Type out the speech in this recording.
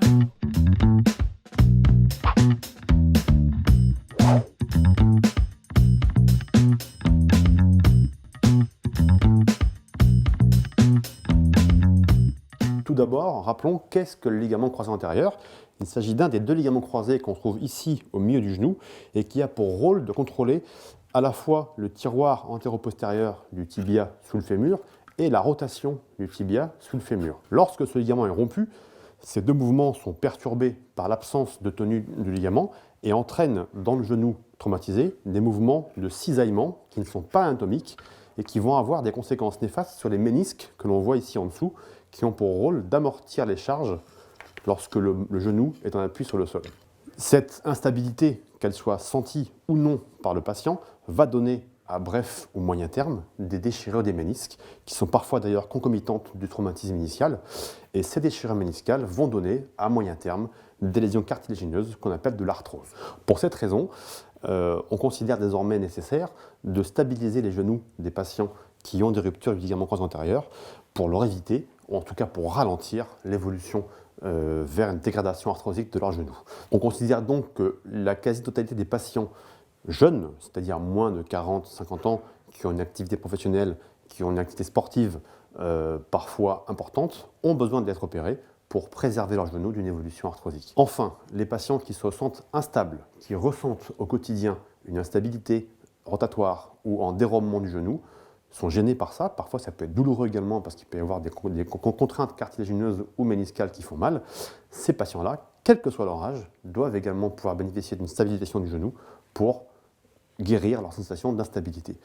Tout d'abord, rappelons qu'est-ce que le ligament croisé antérieur. Il s'agit d'un des deux ligaments croisés qu'on trouve ici au milieu du genou et qui a pour rôle de contrôler à la fois le tiroir antéro-postérieur du tibia sous le fémur et la rotation du tibia sous le fémur. Lorsque ce ligament est rompu, ces deux mouvements sont perturbés par l'absence de tenue du ligament et entraînent dans le genou traumatisé des mouvements de cisaillement qui ne sont pas anatomiques et qui vont avoir des conséquences néfastes sur les ménisques que l'on voit ici en dessous, qui ont pour rôle d'amortir les charges lorsque le genou est en appui sur le sol. Cette instabilité, qu'elle soit sentie ou non par le patient, va donner à bref ou moyen terme des déchirures des ménisques, qui sont parfois d'ailleurs concomitantes du traumatisme initial, et ces déchirures méniscales vont donner à moyen terme des lésions cartilagineuses qu'on appelle de l'arthrose. Pour cette raison, on considère désormais nécessaire de stabiliser les genoux des patients qui ont des ruptures du ligament croisé antérieur pour leur éviter, ou en tout cas pour ralentir l'évolution vers une dégradation arthrosique de leur genou. On considère donc que la quasi-totalité des patients jeunes, c'est-à-dire moins de 40-50 ans, qui ont une activité professionnelle, qui ont une activité sportive parfois importante, ont besoin d'être opérés pour préserver leur genou d'une évolution arthrosique. Enfin, les patients qui se sentent instables, qui ressentent au quotidien une instabilité rotatoire ou en dérobement du genou, sont gênés par ça. Parfois, ça peut être douloureux également parce qu'il peut y avoir des contraintes cartilagineuses ou méniscales qui font mal. Ces patients-là, quel que soit leur âge, doivent également pouvoir bénéficier d'une stabilisation du genou pour guérir leur sensation d'instabilité.